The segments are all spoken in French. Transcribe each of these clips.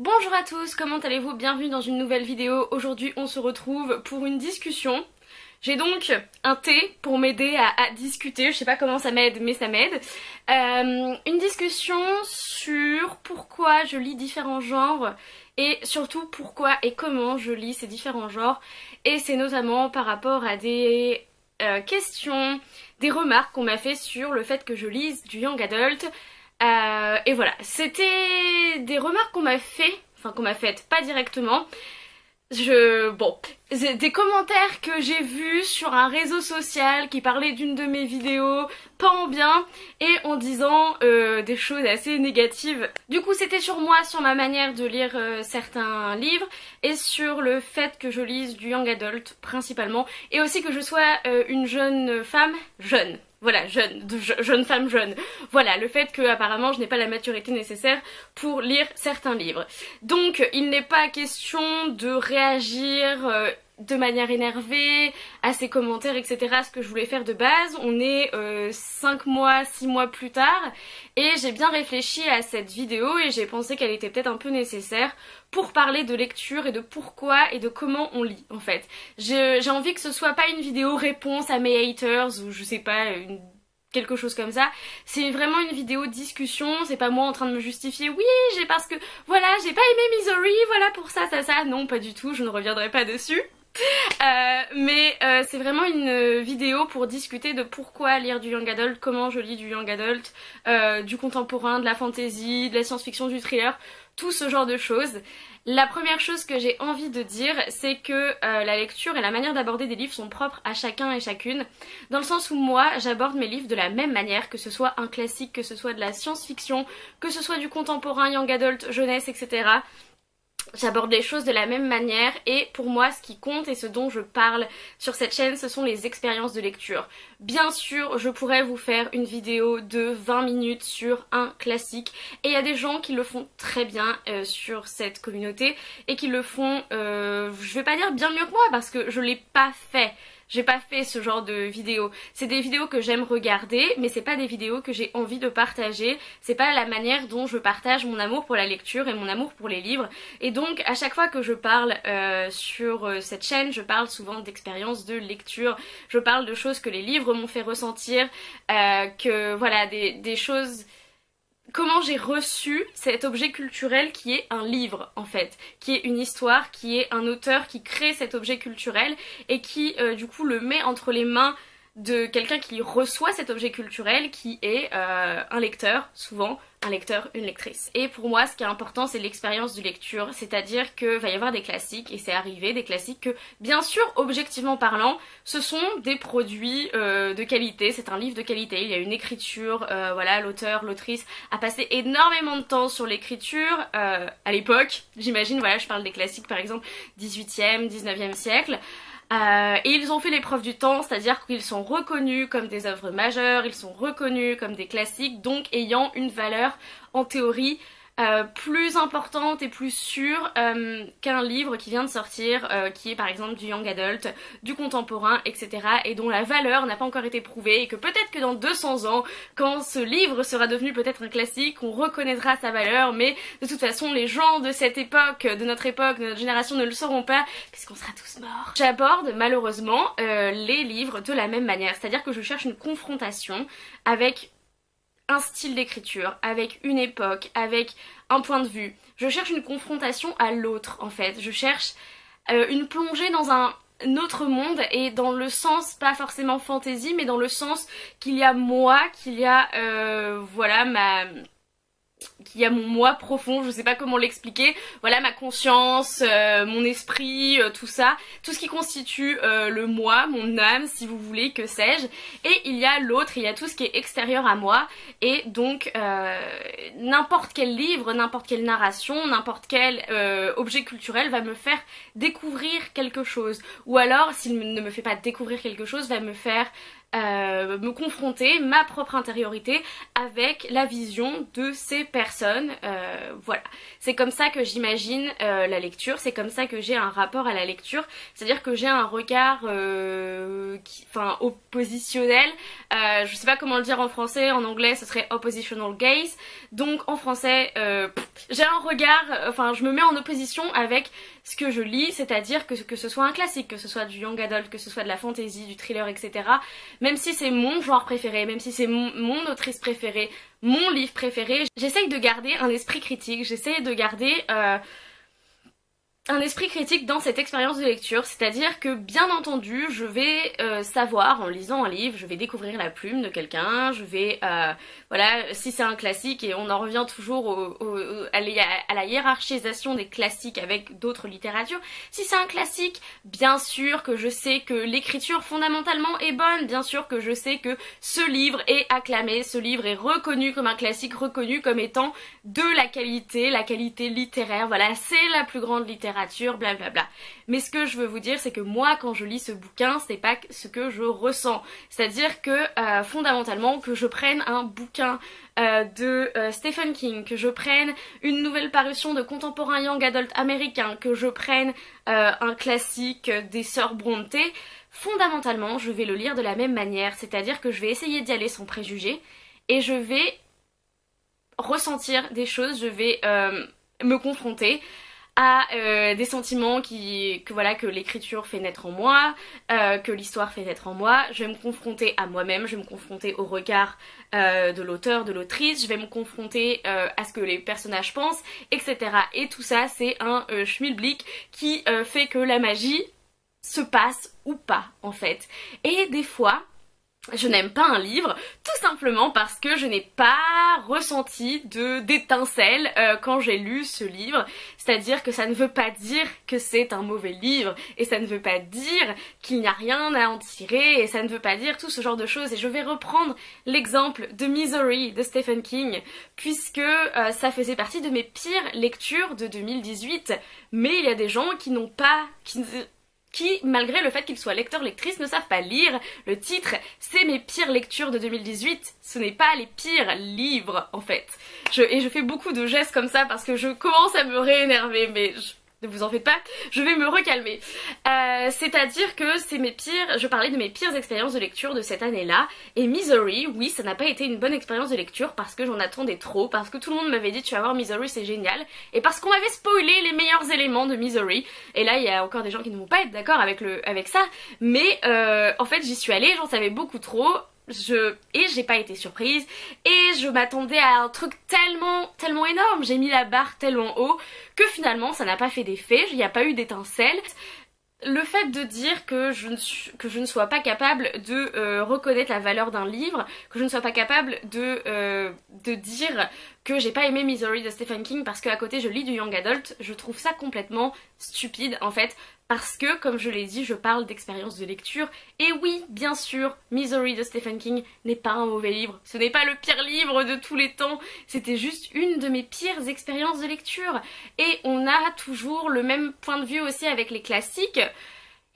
Bonjour à tous, comment allez-vous? Bienvenue dans une nouvelle vidéo. Aujourd'hui on se retrouve pour une discussion. J'ai donc un thé pour m'aider à discuter, je sais pas comment ça m'aide mais ça m'aide. Une discussion sur pourquoi je lis différents genres et surtout pourquoi et comment je lis ces différents genres. Et c'est notamment par rapport à des questions, des remarques qu'on m'a fait sur le fait que je lise du young adult. Et voilà, c'était des remarques qu'on m'a fait, enfin qu'on m'a faites pas directement. Bon, c'est des commentaires que j'ai vus sur un réseau social qui parlait d'une de mes vidéos, pas en bien, et en disant des choses assez négatives. Du coup, c'était sur moi, sur ma manière de lire certains livres, et sur le fait que je lise du young adult principalement, et aussi que je sois une jeune femme, jeune. Voilà, jeune femme jeune. Voilà, le fait que apparemment je n'ai pas la maturité nécessaire pour lire certains livres. Donc, il n'est pas question de réagir de manière énervée à ces commentaires, etc. Ce que je voulais faire de base. On est 5 mois, 6 mois plus tard. Et j'ai bien réfléchi à cette vidéo et j'ai pensé qu'elle était peut-être un peu nécessaire pour parler de lecture et de pourquoi et de comment on lit en fait. J'ai envie que ce soit pas une vidéo réponse à mes haters ou je sais pas, quelque chose comme ça. C'est vraiment une vidéo discussion, c'est pas moi en train de me justifier, oui j'ai parce que voilà j'ai pas aimé Misery, voilà pour ça, non pas du tout, je ne reviendrai pas dessus. Mais c'est vraiment une vidéo pour discuter de pourquoi lire du young adult, comment je lis du young adult, du contemporain, de la fantasy, de la science-fiction, du thriller, tout ce genre de choses. La première chose que j'ai envie de dire, c'est que la lecture et la manière d'aborder des livres sont propres à chacun et chacune, dans le sens où moi, j'aborde mes livres de la même manière, que ce soit un classique, que ce soit de la science-fiction, que ce soit du contemporain, young adult, jeunesse, etc. J'aborde les choses de la même manière et pour moi ce qui compte et ce dont je parle sur cette chaîne ce sont les expériences de lecture. Bien sûr je pourrais vous faire une vidéo de 20 minutes sur un classique et il y a des gens qui le font très bien sur cette communauté et qui le font, je vais pas dire bien mieux que moi parce que je l'ai pas fait. J'ai pas fait ce genre de vidéos. C'est des vidéos que j'aime regarder, mais c'est pas des vidéos que j'ai envie de partager. C'est pas la manière dont je partage mon amour pour la lecture et mon amour pour les livres. Et donc, à chaque fois que je parle sur cette chaîne, je parle souvent d'expériences de lecture. Je parle de choses que les livres m'ont fait ressentir, que voilà, des choses... Comment j'ai reçu cet objet culturel qui est un livre en fait, qui est une histoire, qui est un auteur qui crée cet objet culturel et qui du coup le met entre les mains de quelqu'un qui reçoit cet objet culturel qui est un lecteur, souvent un lecteur, une lectrice. Et pour moi ce qui est important c'est l'expérience de lecture, c'est-à-dire que va y avoir des classiques et c'est arrivé, des classiques que bien sûr objectivement parlant ce sont des produits de qualité, c'est un livre de qualité, il y a une écriture, voilà l'auteur, l'autrice a passé énormément de temps sur l'écriture à l'époque, j'imagine, voilà je parle des classiques par exemple 18e, 19e siècle. Et ils ont fait l'épreuve du temps, c'est-à-dire qu'ils sont reconnus comme des œuvres majeures, ils sont reconnus comme des classiques, donc ayant une valeur en théorie plus importante et plus sûre qu'un livre qui vient de sortir, qui est par exemple du young adult, du contemporain, etc. et dont la valeur n'a pas encore été prouvée et que peut-être que dans 200 ans, quand ce livre sera devenu peut-être un classique, on reconnaîtra sa valeur, mais de toute façon les gens de cette époque, de notre génération ne le sauront pas puisqu'on sera tous morts. J'aborde malheureusement les livres de la même manière, c'est-à-dire que je cherche une confrontation avec un style d'écriture, avec une époque, avec un point de vue. Je cherche une confrontation à l'autre en fait. Je cherche une plongée dans un autre monde et dans le sens, pas forcément fantasy, mais dans le sens qu'il y a moi, qu'il y a voilà qu'il y a mon moi profond, je sais pas comment l'expliquer, voilà ma conscience, mon esprit, tout ça, tout ce qui constitue le moi, mon âme si vous voulez, que sais-je, et il y a l'autre, il y a tout ce qui est extérieur à moi, et donc n'importe quel livre, n'importe quelle narration, n'importe quel objet culturel va me faire découvrir quelque chose, ou alors s'il ne me fait pas découvrir quelque chose, va me faire me confronter ma propre intériorité avec la vision de ces personnes. Voilà, c'est comme ça que j'imagine la lecture, c'est comme ça que j'ai un rapport à la lecture, c'est-à-dire que j'ai un regard oppositionnel, je sais pas comment le dire en français, en anglais ce serait oppositional gaze, donc en français j'ai un regard, je me mets en opposition avec ce que je lis, c'est-à-dire que ce soit un classique, que ce soit du young adult, que ce soit de la fantasy, du thriller, etc. Même si c'est mon genre préféré, même si c'est mon autrice préférée, mon livre préféré, j'essaye de garder un esprit critique, j'essaye de garder un esprit critique dans cette expérience de lecture, c'est-à-dire que bien entendu je vais savoir en lisant un livre, je vais découvrir la plume de quelqu'un, je vais, voilà, si c'est un classique, et on en revient toujours à la hiérarchisation des classiques avec d'autres littératures, si c'est un classique, bien sûr que je sais que l'écriture fondamentalement est bonne, bien sûr que je sais que ce livre est acclamé, ce livre est reconnu comme un classique, reconnu comme étant de la qualité littéraire, voilà, c'est la plus grande littérature, blablabla. Mais ce que je veux vous dire, c'est que moi, quand je lis ce bouquin, c'est pas ce que je ressens. C'est-à-dire que, fondamentalement, que je prenne un bouquin de Stephen King, que je prenne une nouvelle parution de contemporain young adult américain, que je prenne un classique des sœurs Brontë, fondamentalement, je vais le lire de la même manière. C'est-à-dire que je vais essayer d'y aller sans préjugés, et je vais ressentir des choses, je vais me confronter à des sentiments que l'écriture fait naître en moi, que l'histoire fait naître en moi. Je vais me confronter à moi-même, je vais me confronter au regard de l'auteur, de l'autrice, je vais me confronter à ce que les personnages pensent, etc. Et tout ça, c'est un schmilblick qui fait que la magie se passe ou pas, en fait. Et des fois, je n'aime pas un livre tout simplement parce que je n'ai pas ressenti d'étincelle quand j'ai lu ce livre. C'est-à-dire que ça ne veut pas dire que c'est un mauvais livre, et ça ne veut pas dire qu'il n'y a rien à en tirer, et ça ne veut pas dire tout ce genre de choses. Et je vais reprendre l'exemple de Misery de Stephen King, puisque ça faisait partie de mes pires lectures de 2018. Mais il y a des gens qui n'ont pas... qui, malgré le fait qu'ils soient lecteurs-lectrices, ne savent pas lire. Le titre, c'est mes pires lectures de 2018. Ce n'est pas les pires livres, en fait. Et je fais beaucoup de gestes comme ça parce que je commence à me réénerver, mais ne vous en faites pas, je vais me recalmer. C'est-à-dire que c'est je parlais de mes pires expériences de lecture de cette année-là, et Misery, oui, ça n'a pas été une bonne expérience de lecture parce que j'en attendais trop, parce que tout le monde m'avait dit tu vas voir Misery, c'est génial, et parce qu'on m'avait spoilé les meilleurs éléments de Misery, et là il y a encore des gens qui ne vont pas être d'accord avec ça, mais en fait j'y suis allée, j'en savais beaucoup trop, et j'ai pas été surprise, et je m'attendais à un truc tellement énorme, j'ai mis la barre tellement haut que finalement ça n'a pas fait d'effet, il n'y a pas eu d'étincelle. Le fait de dire que je ne sois pas capable de reconnaître la valeur d'un livre, que je ne sois pas capable de dire que j'ai pas aimé Misery de Stephen King parce qu'à côté je lis du young adult, je trouve ça complètement stupide en fait, parce que comme je l'ai dit, je parle d'expérience de lecture, et oui, bien sûr, Misery de Stephen King n'est pas un mauvais livre, ce n'est pas le pire livre de tous les temps, c'était juste une de mes pires expériences de lecture, et on a toujours le même point de vue aussi avec les classiques.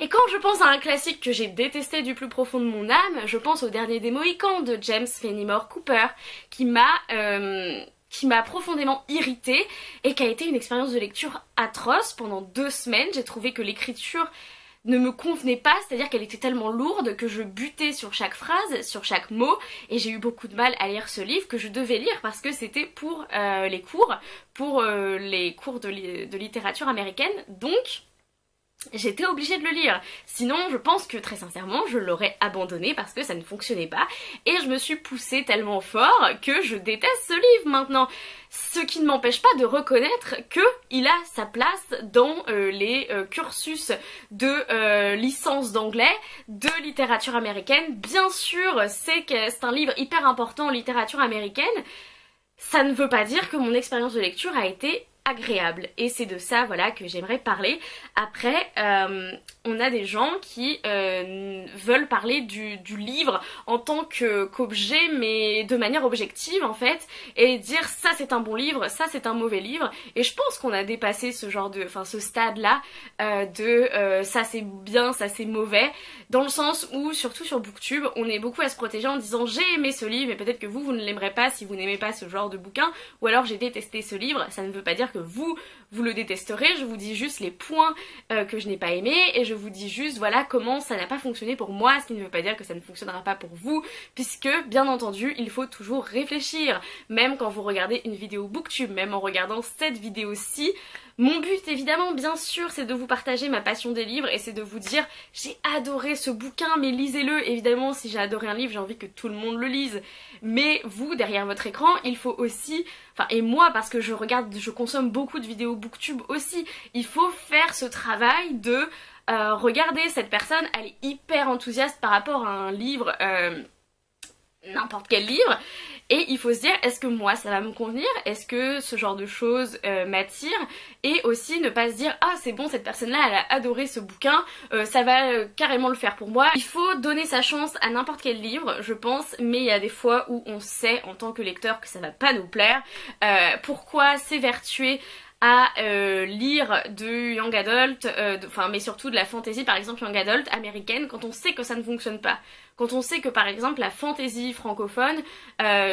Et quand je pense à un classique que j'ai détesté du plus profond de mon âme, je pense au Dernier des Mohicans de James Fenimore Cooper, qui m'a profondément irritée et qui a été une expérience de lecture atroce pendant 2 semaines. J'ai trouvé que l'écriture ne me convenait pas, c'est-à-dire qu'elle était tellement lourde que je butais sur chaque phrase, sur chaque mot, et j'ai eu beaucoup de mal à lire ce livre que je devais lire parce que c'était pour les cours de littérature américaine, donc j'étais obligée de le lire. Sinon, je pense que très sincèrement, je l'aurais abandonné parce que ça ne fonctionnait pas, et je me suis poussée tellement fort que je déteste ce livre maintenant. Ce qui ne m'empêche pas de reconnaître qu'il a sa place dans les cursus de licence d'anglais, de littérature américaine. Bien sûr, c'est un livre hyper important en littérature américaine. Ça ne veut pas dire que mon expérience de lecture a été agréable. Et c'est de ça voilà que j'aimerais parler. Après on a des gens qui veulent parler du livre en tant qu'objet, mais de manière objective en fait, et dire ça c'est un bon livre, ça c'est un mauvais livre. Et je pense qu'on a dépassé ce genre de, enfin ce stade là ça c'est bien, ça c'est mauvais, dans le sens où surtout sur Booktube on est beaucoup à se protéger en disant j'ai aimé ce livre et peut-être que vous ne l'aimerez pas si vous n'aimez pas ce genre de bouquin, ou alors j'ai détesté ce livre. Ça ne veut pas dire que vous le détesterez, je vous dis juste les points que je n'ai pas aimés et je vous dis juste voilà comment ça n'a pas fonctionné pour moi, ce qui ne veut pas dire que ça ne fonctionnera pas pour vous, puisque bien entendu il faut toujours réfléchir, même quand vous regardez une vidéo Booktube, même en regardant cette vidéo-ci. Mon but évidemment bien sûr c'est de vous partager ma passion des livres et c'est de vous dire j'ai adoré ce bouquin mais lisez-le. Évidemment si j'ai adoré un livre j'ai envie que tout le monde le lise, mais vous derrière votre écran il faut aussi, enfin et moi parce que je consomme beaucoup de vidéos Booktube aussi, il faut faire ce travail de regardez cette personne elle est hyper enthousiaste par rapport à un livre, n'importe quel livre, et il faut se dire est-ce que moi ça va me convenir, est-ce que ce genre de choses m'attire, et aussi ne pas se dire ah c'est bon cette personne là elle a adoré ce bouquin, ça va carrément le faire pour moi. Il faut donner sa chance à n'importe quel livre je pense, mais il y a des fois où on sait en tant que lecteur que ça va pas nous plaire. Pourquoi s'évertuer à lire du young adult, mais surtout de la fantasy par exemple young adult américaine, quand on sait que ça ne fonctionne pas. Quand on sait que par exemple la fantasy francophone,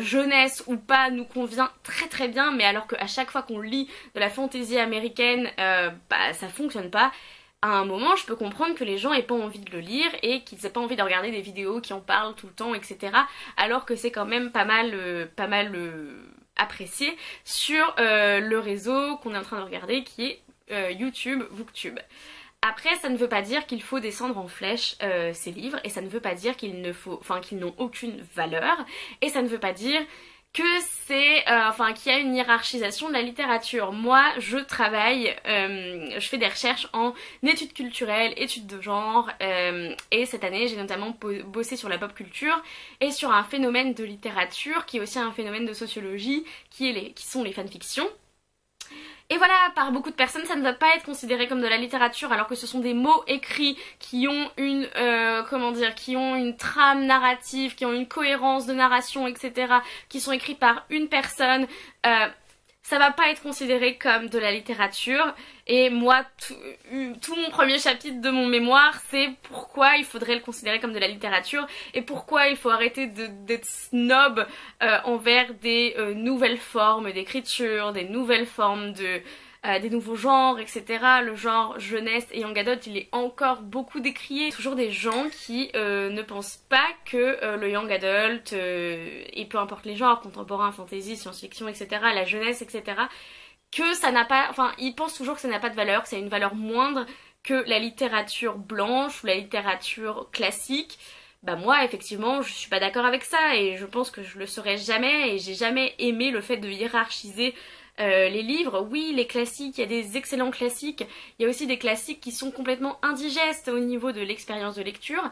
jeunesse ou pas, nous convient très très bien, mais alors qu'à chaque fois qu'on lit de la fantasy américaine, ça fonctionne pas. À un moment, je peux comprendre que les gens aient pas envie de le lire et qu'ils aient pas envie de regarder des vidéos qui en parlent tout le temps, etc. Alors que c'est quand même pas mal apprécié sur le réseau qu'on est en train de regarder qui est YouTube, Booktube. Après ça ne veut pas dire qu'il faut descendre en flèche ces livres, et ça ne veut pas dire qu'ils n'ont aucune valeur, et ça ne veut pas dire que c'est, qu'il y a une hiérarchisation de la littérature. Moi, je travaille, je fais des recherches en études culturelles, études de genre, et cette année, j'ai notamment bossé sur la pop culture et sur un phénomène de littérature qui est aussi un phénomène de sociologie, qui sont les fanfictions. Et voilà, par beaucoup de personnes, ça ne va pas être considéré comme de la littérature, alors que ce sont des mots écrits qui ont une, qui ont une trame narrative, qui ont une cohérence de narration, etc., qui sont écrits par une personne. Ça va pas être considéré comme de la littérature. Et moi, tout mon premier chapitre de mon mémoire, c'est pourquoi il faudrait le considérer comme de la littérature et pourquoi il faut arrêter d'être snob envers des nouvelles formes d'écriture, des nouvelles formes des nouveaux genres, etc. Le genre jeunesse et young adult, il est encore beaucoup décrié. Toujours des gens qui ne pensent pas que le young adult, et peu importe les genres, contemporain, fantasy, science-fiction, etc., la jeunesse, etc., que ça n'a pas, ils pensent toujours que ça n'a pas de valeur, que ça a une valeur moindre que la littérature blanche ou la littérature classique. Bah moi effectivement je suis pas d'accord avec ça et je pense que je le serai jamais, et j'ai jamais aimé le fait de hiérarchiser les livres. Oui, les classiques, il y a des excellents classiques, il y a aussi des classiques qui sont complètement indigestes au niveau de l'expérience de lecture,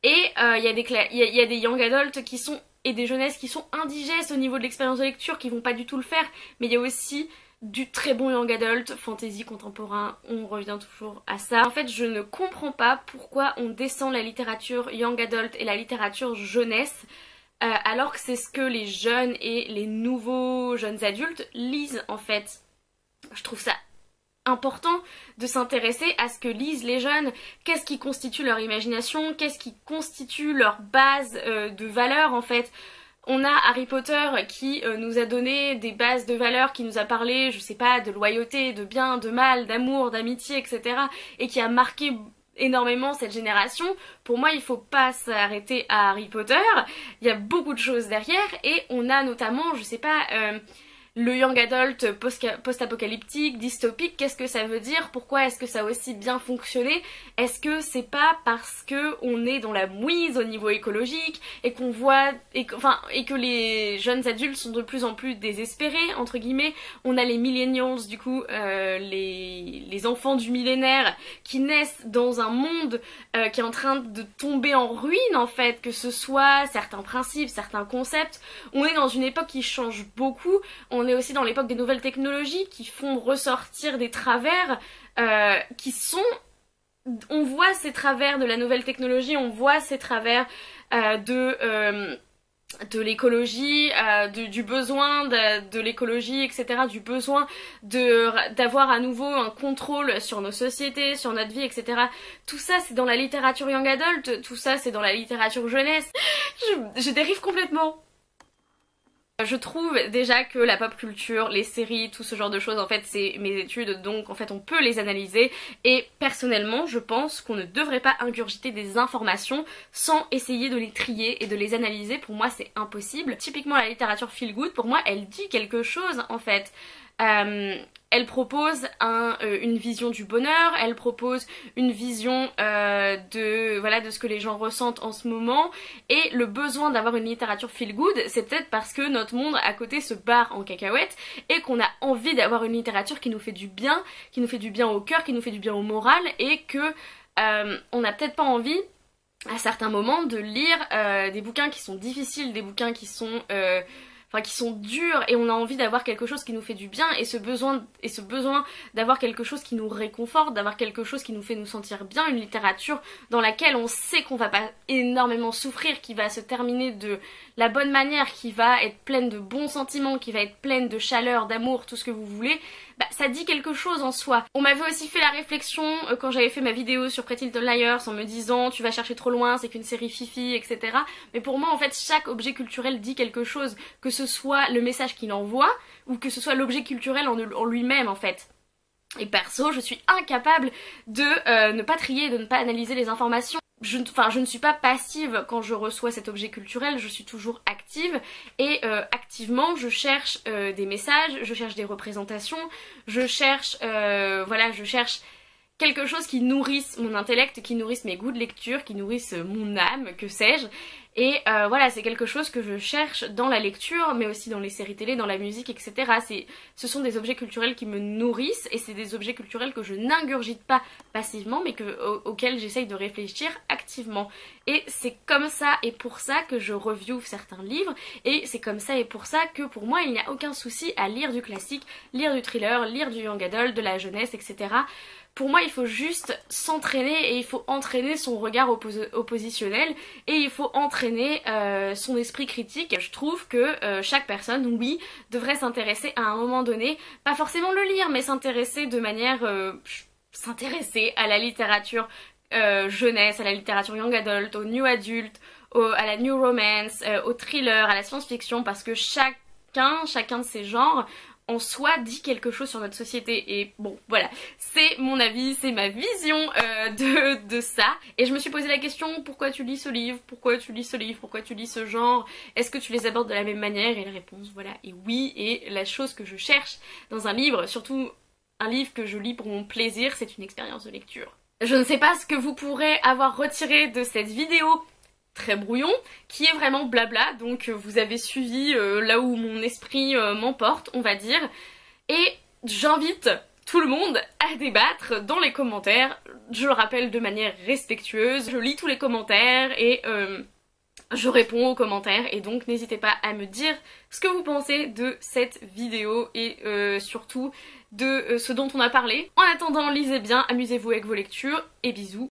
et il y a des young adults qui sont, et des jeunesses qui sont indigestes au niveau de l'expérience de lecture, qui vont pas du tout le faire, mais il y a aussi du très bon young adult, fantasy contemporain, on revient toujours à ça. En fait, je ne comprends pas pourquoi on descend la littérature young adult et la littérature jeunesse, alors que c'est ce que les jeunes et les nouveaux jeunes adultes lisent en fait. Je trouve ça important de s'intéresser à ce que lisent les jeunes, qu'est-ce qui constitue leur imagination, qu'est-ce qui constitue leur base de valeurs en fait. On a Harry Potter qui nous a donné des bases de valeurs, qui nous a parlé, je sais pas, de loyauté, de bien, de mal, d'amour, d'amitié, etc. et qui a marqué énormément cette génération. Pour moi, il faut pas s'arrêter à Harry Potter, il y a beaucoup de choses derrière, et on a notamment, je sais pas, le young adult post-apocalyptique, dystopique, qu'est-ce que ça veut dire? Pourquoi est-ce que ça a aussi bien fonctionné? Est-ce que c'est pas parce que on est dans la mouise au niveau écologique et qu'on voit et que les jeunes adultes sont de plus en plus désespérés entre guillemets? On a les millennials du coup, les les enfants du millénaire qui naissent dans un monde qui est en train de tomber en ruine en fait, que ce soit certains principes, certains concepts. On est dans une époque qui change beaucoup, on est aussi dans l'époque des nouvelles technologies qui font ressortir des travers qui sont... On voit ces travers de la nouvelle technologie, on voit ces travers de l'écologie, du besoin de l'écologie, etc., du besoin d'avoir à nouveau un contrôle sur nos sociétés, sur notre vie, etc. Tout ça c'est dans la littérature young adult, tout ça c'est dans la littérature jeunesse. Je dérive complètement. Je trouve déjà que la pop culture, les séries, tout ce genre de choses, en fait c'est mes études, donc en fait on peut les analyser, et personnellement je pense qu'on ne devrait pas ingurgiter des informations sans essayer de les trier et de les analyser. Pour moi c'est impossible. Typiquement la littérature feel good, pour moi elle dit quelque chose en fait. Elle propose une vision du bonheur, elle propose une vision de ce que les gens ressentent en ce moment, et le besoin d'avoir une littérature feel good, c'est peut-être parce que notre monde à côté se barre en cacahuète et qu'on a envie d'avoir une littérature qui nous fait du bien au cœur, qui nous fait du bien au moral, et que on n'a peut-être pas envie à certains moments de lire des bouquins qui sont difficiles, des bouquins qui sont durs, et on a envie d'avoir quelque chose qui nous fait du bien, et ce besoin d'avoir quelque chose qui nous réconforte, d'avoir quelque chose qui nous fait nous sentir bien, une littérature dans laquelle on sait qu'on va pas énormément souffrir, qui va se terminer de la bonne manière, qui va être pleine de bons sentiments, qui va être pleine de chaleur, d'amour, tout ce que vous voulez, bah ça dit quelque chose en soi. On m'avait aussi fait la réflexion quand j'avais fait ma vidéo sur Pretty Little Liars en me disant tu vas chercher trop loin, c'est qu'une série fifi, etc. Mais pour moi en fait chaque objet culturel dit quelque chose, que ce soit le message qu'il envoie ou que ce soit l'objet culturel en lui-même en fait. Et perso, je suis incapable de ne pas trier, de ne pas analyser les informations. Je ne suis pas passive quand je reçois cet objet culturel, je suis toujours active, et activement je cherche des messages, je cherche des représentations, je cherche quelque chose qui nourrisse mon intellect, qui nourrisse mes goûts de lecture, qui nourrisse mon âme, que sais-je. Et voilà, c'est quelque chose que je cherche dans la lecture, mais aussi dans les séries télé, dans la musique, etc. Ce sont des objets culturels qui me nourrissent, et c'est des objets culturels que je n'ingurgite pas passivement, mais auxquels j'essaye de réfléchir activement. Et c'est comme ça et pour ça que je review certains livres, et c'est comme ça et pour ça que pour moi il n'y a aucun souci à lire du classique, lire du thriller, lire du young adult, de la jeunesse, etc. Pour moi, il faut juste s'entraîner, et il faut entraîner son regard oppositionnel, et il faut entraîner son esprit critique. Je trouve que chaque personne, oui, devrait s'intéresser à un moment donné, pas forcément le lire, mais s'intéresser de manière... s'intéresser à la littérature jeunesse, à la littérature young adult, au new adult, à la new romance, au thriller, à la science-fiction, parce que chacun de ces genres en soi dit quelque chose sur notre société. Et bon voilà, c'est mon avis, c'est ma vision de ça. Et je me suis posé la question, pourquoi tu lis ce livre, pourquoi tu lis ce livre, pourquoi tu lis ce genre, est-ce que tu les abordes de la même manière? Et la réponse voilà est oui. Et la chose que je cherche dans un livre, surtout un livre que je lis pour mon plaisir, c'est une expérience de lecture. Je ne sais pas ce que vous pourrez avoir retiré de cette vidéo très brouillon, qui est vraiment blabla, donc vous avez suivi là où mon esprit m'emporte, on va dire, et j'invite tout le monde à débattre dans les commentaires. Je le rappelle de manière respectueuse, je lis tous les commentaires et je réponds aux commentaires, et donc n'hésitez pas à me dire ce que vous pensez de cette vidéo et surtout de ce dont on a parlé. En attendant, lisez bien, amusez-vous avec vos lectures et bisous.